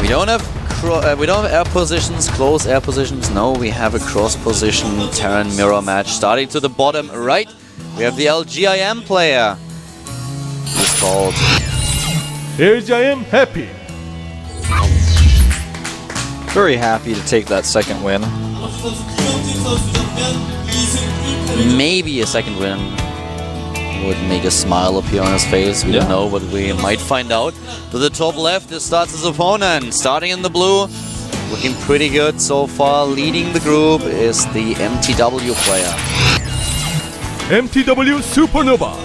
We don't have air positions, close air positions. No, we have a cross position Terran mirror match. Starting to the bottom right, we have the LGIM player. He's called LGIM Happy. Very happy to take that second win. Maybe a second win would make a smile appear on his face. We don't know, but we might find out. To the top left, this starts his opponent. Starting in the blue, looking pretty good so far. Leading the group is the MTW player. MTW SuperNova.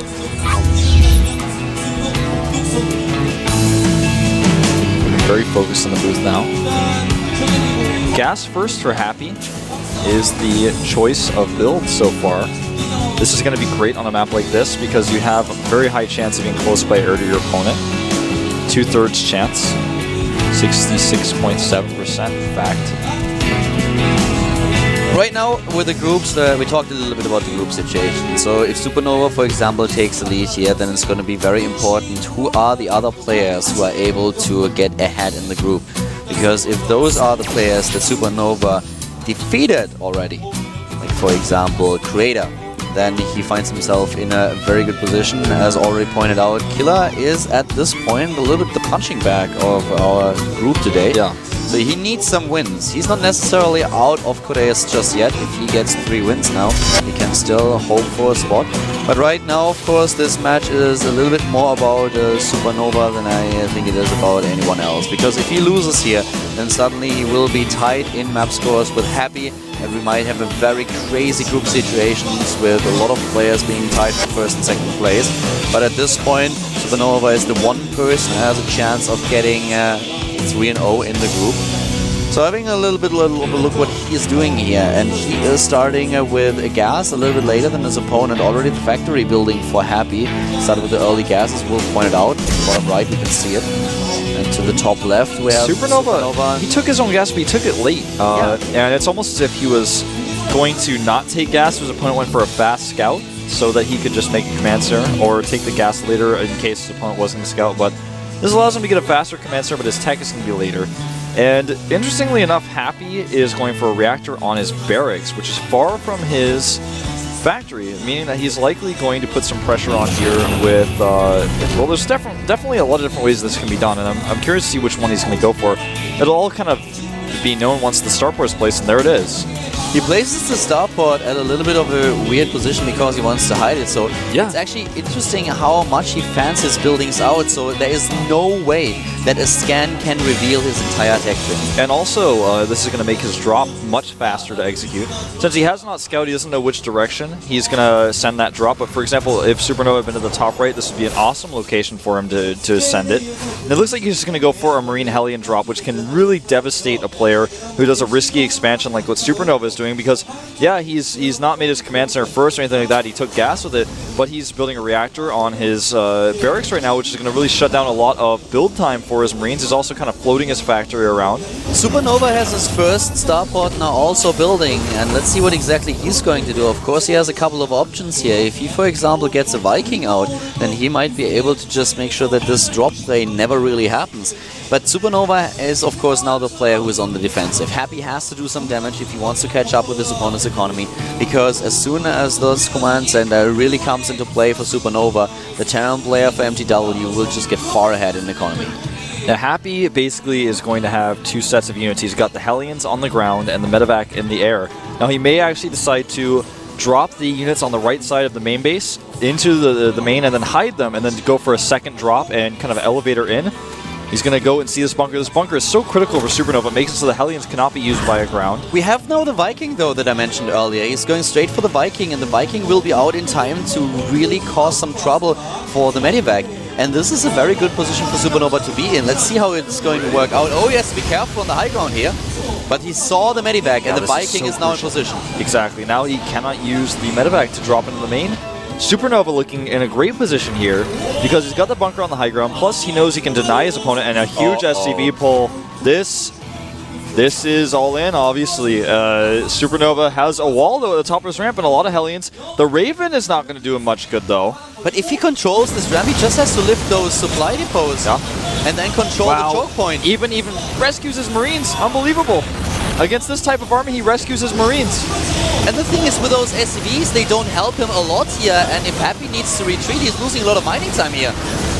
Very focused in the booth now. Gas first for Happy is the choice of build so far. This is going to be great on a map like this because you have a very high chance of being close by air to your opponent. 2/3 chance. 66.7% in fact. Right now, with the groups, we talked a little bit about the group situation. So if SuperNova, for example, takes the lead here, then it's going to be very important who are the other players who are able to get ahead in the group. Because if those are the players that SuperNova defeated already, like for example Creator, then he finds himself in a very good position. As already pointed out, Killer is at this point a little bit the punching bag of our group today. Yeah. So he needs some wins. He's not necessarily out of Koreas just yet. If he gets 3 wins now, he can still hope for a spot. But right now, of course, this match is a little bit more about SuperNova than I think it is about anyone else. Because if he loses here, then suddenly he will be tied in map scores with Happy, and we might have a very crazy group situations with a lot of players being tied for first and second place. But at this point, SuperNova is the one person who has a chance of getting 3-0 in the group. So having a little bit of a look what he is doing here, and he is starting with a gas a little bit later than his opponent. Already the factory building for Happy started with the early gases. Wolf pointed out. Bottom right, we can see it. And to the top left, we have SuperNova. He took his own gas, but he took it late. And it's almost as if he was going to not take gas. His opponent went for a fast scout so that he could just make a command center or take the gas later in case his opponent wasn't a scout. But this allows him to get a faster command center, but his tech is going to be later. And interestingly enough, Happy is going for a reactor on his barracks, which is far from his factory, meaning that he's likely going to put some pressure on here with, well, there's definitely a lot of different ways this can be done, and I'm curious to see which one he's going to go for. It'll all kind of be known once the starport is placed, and there it is. He places the starport at a little bit of a weird position because he wants to hide it. So yeah, it's actually interesting how much he fans his buildings out. So there is no way that a scan can reveal his entire tech tree. And also, this is going to make his drop much faster to execute. Since he has not scouted, he doesn't know which direction he's going to send that drop. But for example, if SuperNova had been to the top right, this would be an awesome location for him to send it. And it looks like he's just going to go for a Marine Hellion drop, which can really devastate a player who does a risky expansion like what SuperNova is doing, because yeah, he's not made his command center first or anything like that. He took gas with it, but he's building a reactor on his barracks right now, which is going to really shut down a lot of build time for his Marines. He's also kind of floating his factory around. SuperNova has his first starport now also building, and let's see what exactly he's going to do. Of course, he has a couple of options here. If he, for example, gets a Viking out, then he might be able to just make sure that this drop play never really happens. But SuperNova is, of course, now the player who is on the defensive. Happy has to do some damage if he wants to catch up with his opponent's economy, because as soon as those command center really comes into play for SuperNova, the Terran player for MTW will just get far ahead in economy. Now, Happy basically is going to have 2 sets of units. He's got the Hellions on the ground and the Medevac in the air. Now, he may actually decide to drop the units on the right side of the main base into the main and then hide them and then go for a second drop and kind of elevator in. He's going to go and see this bunker. This bunker is so critical for SuperNova. It makes it so the Hellions cannot be used via ground. We have now the Viking, though, that I mentioned earlier. He's going straight for the Viking, and the Viking will be out in time to really cause some trouble for the Medivac. And this is a very good position for SuperNova to be in. Let's see how it's going to work out. Oh, yes, be careful on the high ground here. But he saw the Medivac, and the Viking is now in position. Exactly. Now he cannot use the Medivac to drop into the main. SuperNova looking in a great position here because he's got the bunker on the high ground, plus he knows he can deny his opponent, and a huge SCV pull. This This is all in, obviously. SuperNova has a wall, though, at the top of his ramp and a lot of Hellions. The Raven is not going to do him much good, though. But if he controls this ramp, he just has to lift those supply depots and then control the choke point. Even rescues his Marines. Unbelievable. Against this type of army, he rescues his Marines. And the thing is, with those SCVs, they don't help him a lot here. And if Happy needs to retreat, he's losing a lot of mining time here.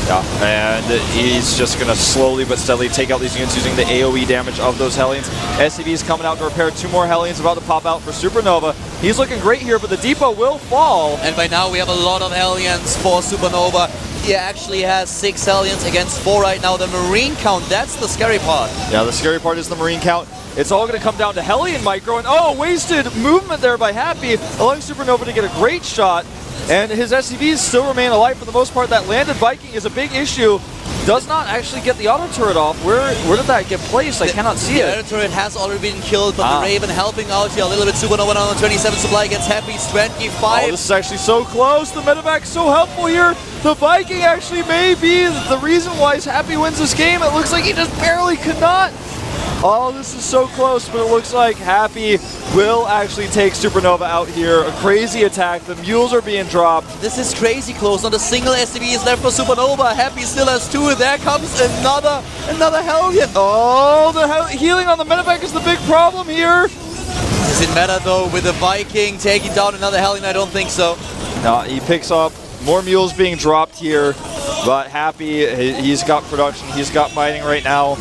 Yeah, and he's just going to slowly but steadily take out these units using the AoE damage of those Hellions. SCV's coming out to repair 2 more Hellions, about to pop out for SuperNova. He's looking great here, but the depot will fall. And by now we have a lot of Hellions for SuperNova. He actually has 6 Hellions against 4 right now. The Marine count, that's the scary part. Yeah, the scary part is the Marine count. It's all going to come down to Hellion micro, and wasted movement there by Happy, allowing SuperNova to get a great shot. And his SCVs still remain alive for the most part. That landed Viking is a big issue. Does not actually get the auto turret off. Where did that get placed? I cannot see it. The auto turret has already been killed, but the Raven helping out here a little bit. SuperNova on 27 supply against Happy's 25. Oh, this is actually so close. The medevac so helpful here. The Viking actually may be the reason why Happy wins this game. It looks like he just barely could not. Oh, this is so close, but it looks like Happy will actually take SuperNova out here. A crazy attack. The mules are being dropped. This is crazy close. Not a single SCV is left for SuperNova. Happy still has 2. There comes another Hellion. Oh, the healing on the medevac is the big problem here. Does it matter though with the Viking taking down another Hellion? I don't think so. No, he picks up more mules being dropped here, but Happy, he's got production. He's got mining right now.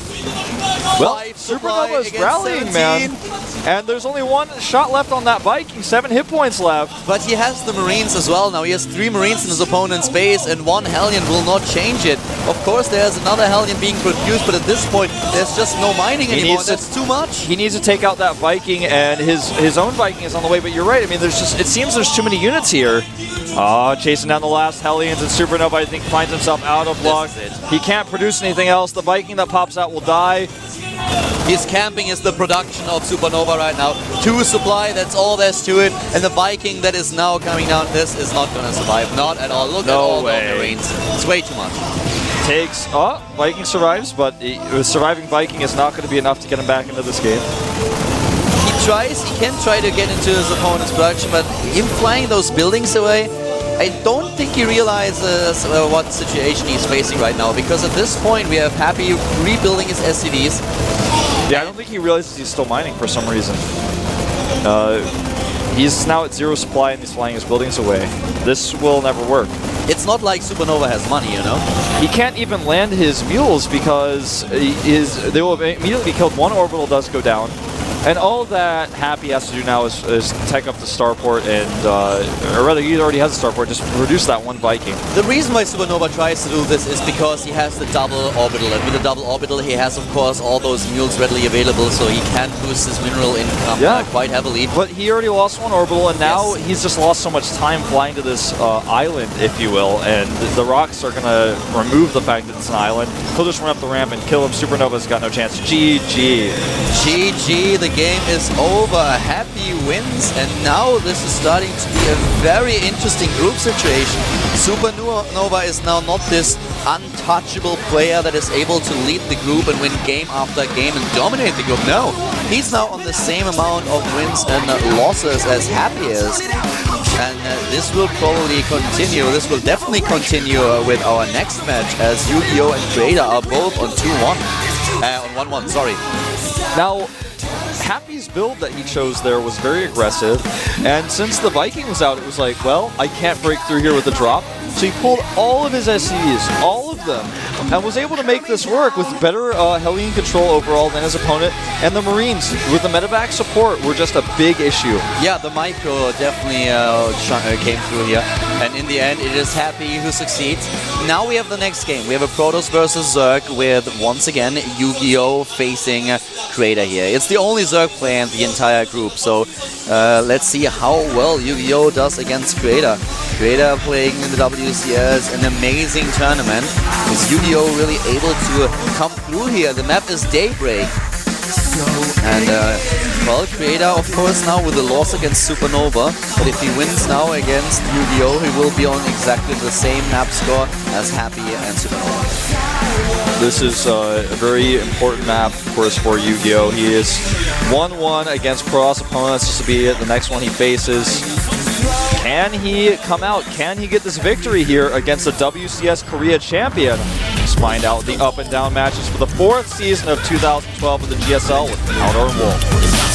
Well, SuperNova is rallying, 17. Man. And there's only 1 shot left on that Viking, 7 hit points left. But he has the Marines as well now. He has 3 Marines in his opponent's base, and 1 Hellion will not change it. Of course, there's another Hellion being produced, but at this point, there's just no mining anymore. That's too much. He needs to take out that Viking, and his own Viking is on the way. But you're right. I mean, it seems there's too many units here. Chasing down the last Hellions, and SuperNova, I think, finds himself out of luck. He can't produce anything else. The Viking that pops out will die. His camping is the production of SuperNova right now. 2 supply, that's all there's to it. And the Viking that is now coming down, this is not going to survive. Not at all. Look at all the Marines. It's way too much. Viking survives, but surviving Viking is not going to be enough to get him back into this game. He can try to get into his opponent's production, but him flying those buildings away, I don't think he realizes what situation he's facing right now, because at this point we have Happy rebuilding his SCVs. Yeah, I don't think he realizes he's still mining for some reason. He's now at 0 supply and he's flying his buildings away. This will never work. It's not like SuperNova has money, you know? He can't even land his mules because they will immediately be killed. 1 orbital does go down. And all that Happy has to do now is tech up the starport and, or rather, he already has a starport, just produce that 1 Viking. The reason why SuperNova tries to do this is because he has the double orbital, and with the double orbital he has, of course, all those mules readily available, so he can boost his mineral income quite heavily. But he already lost 1 orbital, and now he's just lost so much time flying to this island, if you will, and the rocks are going to remove the fact that it's an island. He'll just run up the ramp and kill him. SuperNova's got no chance. GG. GG, the game is over. Happy wins, and now this is starting to be a very interesting group situation. SuperNova is now not this untouchable player that is able to lead the group and win game after game and dominate the group. No, he's now on the same amount of wins and losses as Happy is. And this will probably continue. This will definitely continue with our next match, as Yu-Gi-Oh! And Creator are both on 2-1. On 1-1, sorry. Now, Happy's build that he chose there was very aggressive, and since the Viking was out, it was like, well, I can't break through here with a drop. So he pulled all of his SCVs, all of them, and was able to make this work with better Hellion control overall than his opponent. And the Marines, with the medevac support, were just a big issue. Yeah, the micro definitely came through here. And in the end, it is Happy who succeeds. Now we have the next game. We have a Protoss versus Zerg with, once again, Yu-Gi-Oh! Facing Creator here. It's the only Zerg player in the entire group, so let's see how well Yu-Gi-Oh! Does against Creator. Creator playing in the WCS, an amazing tournament. Is Yu-Gi-Oh! Really able to come through here? The map is Daybreak. And, well, Creator, of course, now with the loss against SuperNova, but if he wins now against Yu-Gi-Oh! He will be on exactly the same map score as Happy and SuperNova. This is a very important map, of course, for Yu-Gi-Oh! He is 1-1 against Pro-Loss opponents. This will be the next one he faces. Can he come out? Can he get this victory here against the WCS Korea champion? Let's find out the up and down matches for the 4th season of 2012 of the GSL with Powder and Wolf.